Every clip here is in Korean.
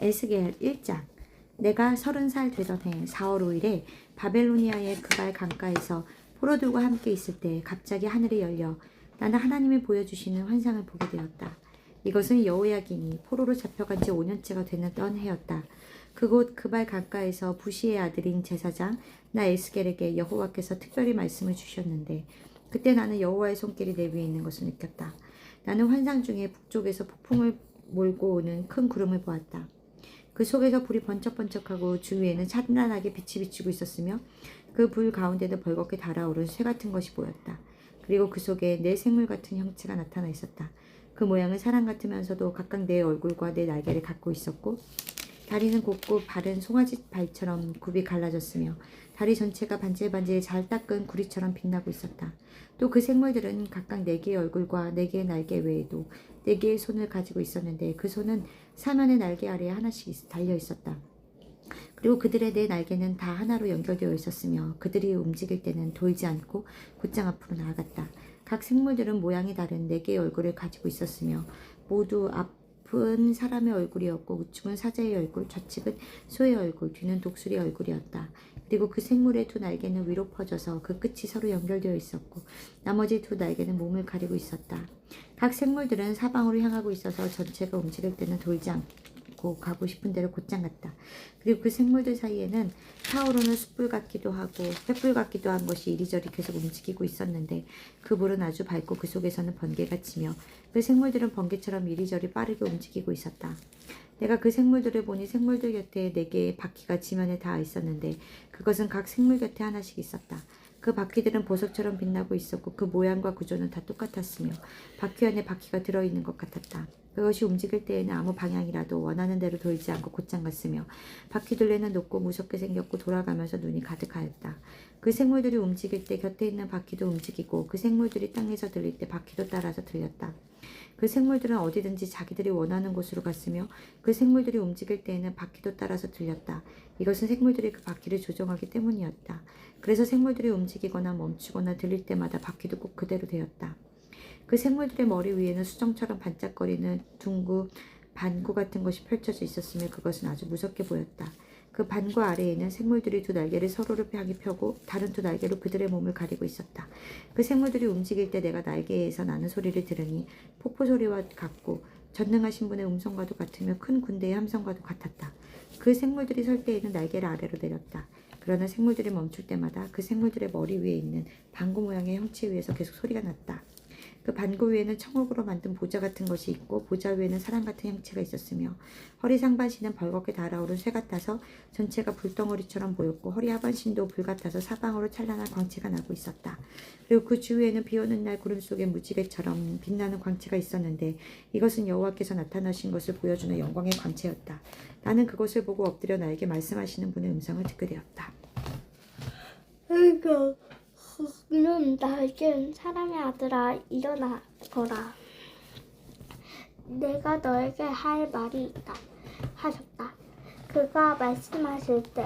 에스겔 1장. 내가 30살 되던 해 4월 5일에 바벨로니아의 그발 강가에서 포로들과 함께 있을 때 갑자기 하늘이 열려 나는 하나님이 보여주시는 환상을 보게 되었다. 이것은 여호야긴이 포로로 잡혀간 지 5년째가 되던 해였다. 그곳 그발 강가에서 부시의 아들인 제사장 나 에스겔에게 여호와께서 특별히 말씀을 주셨는데 그때 나는 여호와의 손길이 내 위에 있는 것을 느꼈다. 나는 환상 중에 북쪽에서 폭풍을 몰고 오는 큰 구름을 보았다. 그 속에서 불이 번쩍번쩍하고 주위에는 찬란하게 빛이 비추고 있었으며 그 불 가운데도 벌겋게 달아오른 쇠 같은 것이 보였다. 그리고 그 속에 네 생물 같은 형체가 나타나 있었다. 그 모양은 사람 같으면서도 각각 내 얼굴과 내 날개를 갖고 있었고 다리는 곱고 발은 송아지 발처럼 굽이 갈라졌으며 다리 전체가 반질반질 잘 닦은 구리처럼 빛나고 있었다. 또 그 생물들은 각각 4개의 얼굴과 4개의 날개 외에도 4개의 손을 가지고 있었는데 그 손은 사면의 날개 아래에 하나씩 달려 있었다. 그리고 그들의 4 날개는 다 하나로 연결되어 있었으며 그들이 움직일 때는 돌지 않고 곧장 앞으로 나아갔다. 각 생물들은 모양이 다른 4개의 얼굴을 가지고 있었으며 모두 앞은 사람의 얼굴이었고 우측은 사자의 얼굴, 좌측은 소의 얼굴, 뒤는 독수리 얼굴이었다. 그리고 그 생물의 2 날개는 위로 퍼져서 그 끝이 서로 연결되어 있었고 나머지 2 날개는 몸을 가리고 있었다. 각 생물들은 사방으로 향하고 있어서 전체가 움직일 때는 돌지 않고 가고 싶은 대로 곧장 갔다. 그리고 그 생물들 사이에는 타오르는 숯불 같기도 하고 횃불 같기도 한 것이 이리저리 계속 움직이고 있었는데 그 불은 아주 밝고 그 속에서는 번개가 치며 그 생물들은 번개처럼 이리저리 빠르게 움직이고 있었다. 내가 그 생물들을 보니 생물들 곁에 4개의 바퀴가 지면에 닿아 있었는데 그것은 각 생물 곁에 하나씩 있었다. 그 바퀴들은 보석처럼 빛나고 있었고 그 모양과 구조는 다 똑같았으며 바퀴 안에 바퀴가 들어있는 것 같았다. 그것이 움직일 때에는 아무 방향이라도 원하는 대로 돌지 않고 곧장 갔으며 바퀴 둘레는 높고 무섭게 생겼고 돌아가면서 눈이 가득하였다. 그 생물들이 움직일 때 곁에 있는 바퀴도 움직이고 그 생물들이 땅에서 들릴 때 바퀴도 따라서 들렸다. 그 생물들은 어디든지 자기들이 원하는 곳으로 갔으며 그 생물들이 움직일 때에는 바퀴도 따라서 들렸다. 이것은 생물들이 그 바퀴를 조정하기 때문이었다. 그래서 생물들이 움직이거나 멈추거나 들릴 때마다 바퀴도 꼭 그대로 되었다. 그 생물들의 머리 위에는 수정처럼 반짝거리는 둥구 반구 같은 것이 펼쳐져 있었으며 그것은 아주 무섭게 보였다. 그 반구 아래에는 생물들이 2 날개를 서로를 향해 펴고 다른 2 날개로 그들의 몸을 가리고 있었다. 그 생물들이 움직일 때 내가 날개에서 나는 소리를 들으니 폭포 소리와 같고 전능하신 분의 음성과도 같으며 큰 군대의 함성과도 같았다. 그 생물들이 설 때에는 날개를 아래로 내렸다. 그러나 생물들이 멈출 때마다 그 생물들의 머리 위에 있는 반구 모양의 형체 위에서 계속 소리가 났다. 그 반구 위에는 청옥으로 만든 보좌 같은 것이 있고 보좌 위에는 사람 같은 형체가 있었으며 허리 상반신은 벌겋게 달아오른 쇠 같아서 전체가 불덩어리처럼 보였고 허리 하반신도 불 같아서 사방으로 찬란한 광채가 나고 있었다. 그리고 그 주위에는 비오는 날 구름 속에 무지개처럼 빛나는 광채가 있었는데 이것은 여호와께서 나타나신 것을 보여주는 영광의 광채였다. 나는 그것을 보고 엎드려 나에게 말씀하시는 분의 음성을 듣게 되었다. 그는 나에게 사람의 아들아 일어나거라. 내가 너에게 할 말이 있다 하셨다. 그가 말씀하실 때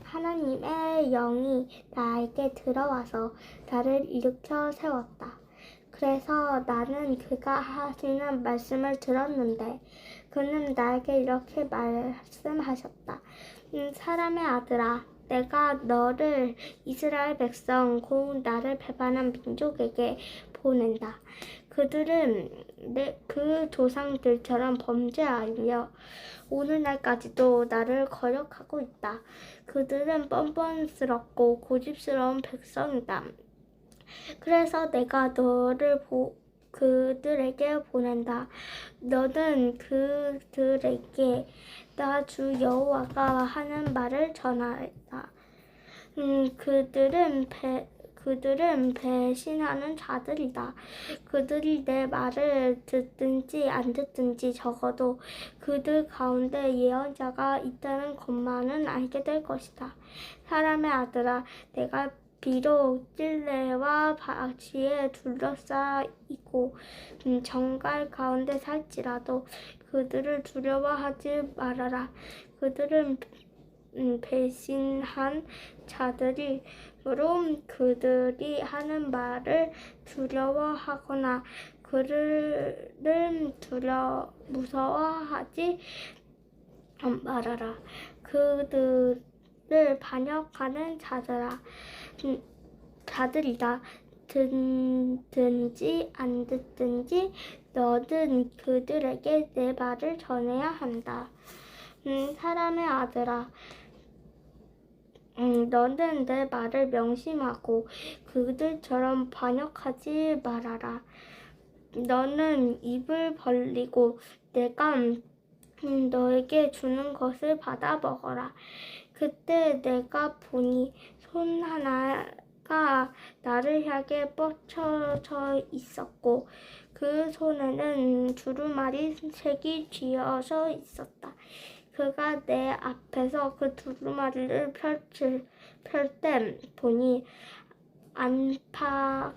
하나님의 영이 나에게 들어와서 나를 일으켜 세웠다. 그래서 나는 그가 하시는 말씀을 들었는데 그는 나에게 이렇게 말씀하셨다. 사람의 아들아, 내가 너를 이스라엘 백성 곧 나를 배반한 민족에게 보낸다. 그들은 그 조상들처럼 범죄하며 오늘날까지도 나를 거역하고 있다. 그들은 뻔뻔스럽고 고집스러운 백성이다. 그래서 내가 너를 그들에게 보낸다. 너는 그들에게 나 주 여호와가 하는 말을 전하라. 그들은 배신하는 자들이다. 그들이 내 말을 듣든지 안 듣든지 적어도 그들 가운데 예언자가 있다는 것만은 알게 될 것이다. 사람의 아들아, 내가 비록 찔레와 바지에 둘러싸이고 정갈 가운데 살지라도 그들을 두려워하지 말아라. 그들은 배신한 자들이므로 그들이 하는 말을 두려워하거나 그를 무서워하지 말아라. 그들을 반역하는 자들이다. 듣든지 안 듣든지 너는 그들에게 내 말을 전해야 한다. 사람의 아들아, 너는 내 말을 명심하고 그들처럼 반역하지 말아라. 너는 입을 벌리고 내가 너에게 주는 것을 받아 먹어라. 그때 내가 보니 손 하나가 나를 향해 뻗쳐져 있었고 그 손에는 두루마리 색이 쥐어져 있었다. 그가 내 앞에서 그 두루마리를 펼 때 보니 안팎으로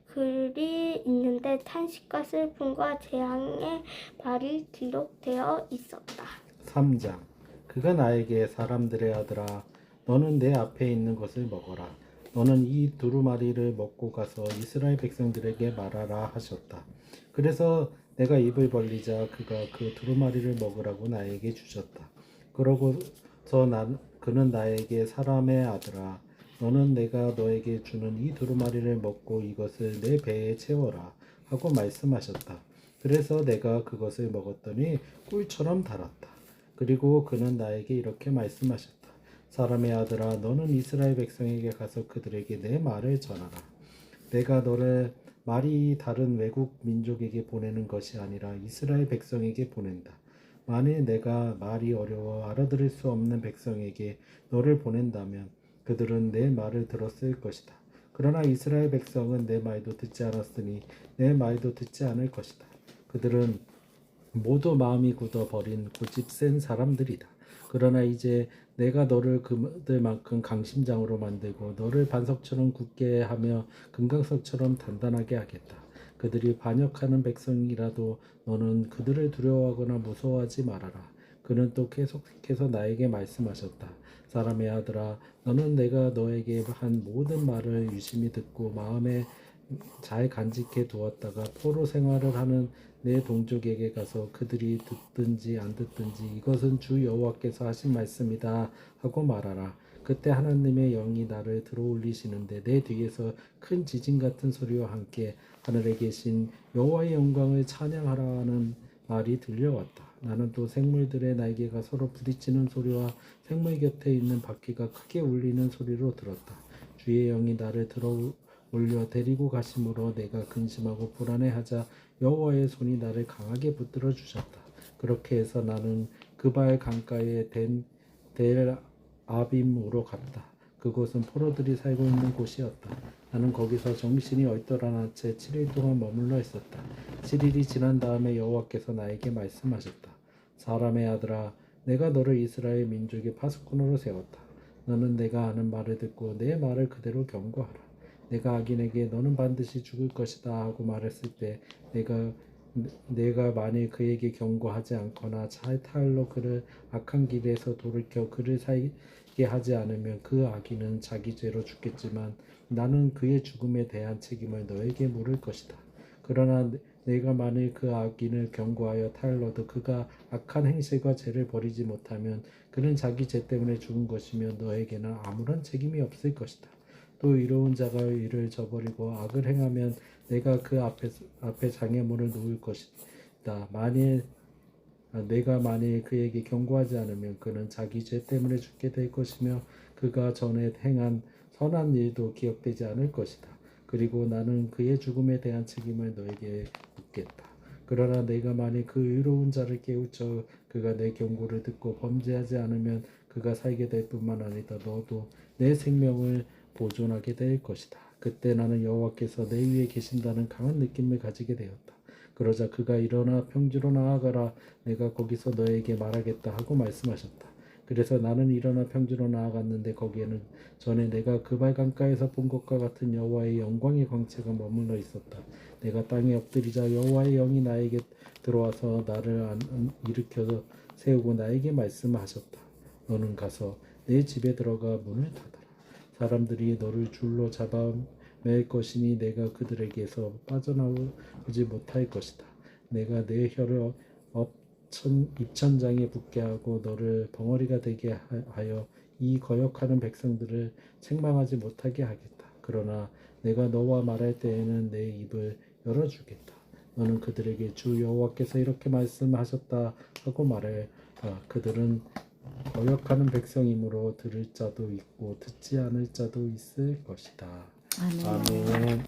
글이 있는데 탄식과 슬픔과 재앙의 말이 기록되어 있었다. 3장. 그가 나에게 사람들의 아들아 너는 내 앞에 있는 것을 먹어라. 너는 이 두루마리를 먹고 가서 이스라엘 백성들에게 말하라 하셨다. 그래서 내가 입을 벌리자 그가 그 두루마리를 먹으라고 나에게 주셨다. 그러고서 그는 나에게 사람의 아들아 너는 내가 너에게 주는 이 두루마리를 먹고 이것을 내 배에 채워라 하고 말씀하셨다. 그래서 내가 그것을 먹었더니 꿀처럼 달았다. 그리고 그는 나에게 이렇게 말씀하셨다. 사람의 아들아 너는 이스라엘 백성에게 가서 그들에게 내 말을 전하라. 내가 너를 말이 다른 외국 민족에게 보내는 것이 아니라 이스라엘 백성에게 보낸다. 만일 내가 말이 어려워 알아들을 수 없는 백성에게 너를 보낸다면 그들은 내 말을 들었을 것이다. 그러나 이스라엘 백성은 내 말도 듣지 않았으니 내 말도 듣지 않을 것이다. 그들은 모두 마음이 굳어버린 고집 센 사람들이다. 그러나 이제 내가 너를 그들만큼 강심장으로 만들고 너를 반석처럼 굳게 하며 금강석처럼 단단하게 하겠다. 그들이 반역하는 백성이라도 너는 그들을 두려워하거나 무서워하지 말아라. 그는 또 계속해서 나에게 말씀하셨다. 사람의 아들아 너는 내가 너에게 한 모든 말을 유심히 듣고 마음에 잘 간직해 두었다가 포로 생활을 하는 내 동족에게 가서 그들이 듣든지 안 듣든지 이것은 주 여호와께서 하신 말씀이다 하고 말하라. 그때 하나님의 영이 나를 들어올리시는데 내 뒤에서 큰 지진 같은 소리와 함께 하늘에 계신 여호와의 영광을 찬양하라는 말이 들려왔다. 나는 또 생물들의 날개가 서로 부딪히는 소리와 생물 곁에 있는 바퀴가 크게 울리는 소리로 들었다. 주의 영이 나를 들어올려 데리고 가심으로 내가 근심하고 불안해하자 여호와의 손이 나를 강하게 붙들어 주셨다. 그렇게 해서 나는 그발 강가에 델 아빔으로 갔다. 그곳은 포로들이 살고 있는 곳이었다. 나는 거기서 정신이 얼떨어난 채 7일 동안 머물러 있었다. 7일이 지난 다음에 여호와께서 나에게 말씀하셨다. 사람의 아들아, 내가 너를 이스라엘 민족의 파수꾼으로 세웠다. 너는 내가 하는 말을 듣고 내 말을 그대로 경고하라. 내가 악인에게 너는 반드시 죽을 것이다 하고 말했을 때 내가 만일 그에게 경고하지 않거나 탈로 그를 악한 길에서 돌이켜 그를 살게 하지 않으면 그 악인은 자기 죄로 죽겠지만 나는 그의 죽음에 대한 책임을 너에게 물을 것이다. 그러나 내가 만일 그 악인을 경고하여 타일러도 그가 악한 행실과 죄를 버리지 못하면 그는 자기 죄 때문에 죽은 것이며 너에게는 아무런 책임이 없을 것이다. 또 이로운 자가 이를 저버리고 악을 행하면 내가 그 앞에 장애물을 놓을 것이다. 내가 만일 그에게 경고하지 않으면 그는 자기 죄 때문에 죽게 될 것이며 그가 전에 행한 선한 일도 기억되지 않을 것이다. 그리고 나는 그의 죽음에 대한 책임을 너에게 묻겠다. 그러나 내가 만일 그 의로운 자를 깨우쳐 그가 내 경고를 듣고 범죄하지 않으면 그가 살게 될 뿐만 아니라 너도 내 생명을 보존하게 될 것이다. 그때 나는 여호와께서 내 위에 계신다는 강한 느낌을 가지게 되었다. 그러자 그가 일어나 평지로 나아가라. 내가 거기서 너에게 말하겠다 하고 말씀하셨다. 그래서 나는 일어나 평지로 나아갔는데 거기에는 전에 내가 그발 강가에서 본 것과 같은 여호와의 영광의 광채가 머물러 있었다. 내가 땅에 엎드리자 여호와의 영이 나에게 들어와서 나를 일으켜 세우고 나에게 말씀하셨다. 너는 가서 내 집에 들어가 문을 닫아라. 사람들이 너를 줄로 잡아 맬 것이니 내가 그들에게서 빠져나오지 못할 것이다. 내가 내 혀를 입천장에 붙게 하고 너를 벙어리가 되게 하여 이 거역하는 백성들을 책망하지 못하게 하겠다. 그러나 내가 너와 말할 때에는 내 입을 열어주겠다. 너는 그들에게 주 여호와께서 이렇게 말씀하셨다 하고 말해. 그들은 거역하는 백성이므로 들을 자도 있고 듣지 않을 자도 있을 것이다. 아멘. 아멘.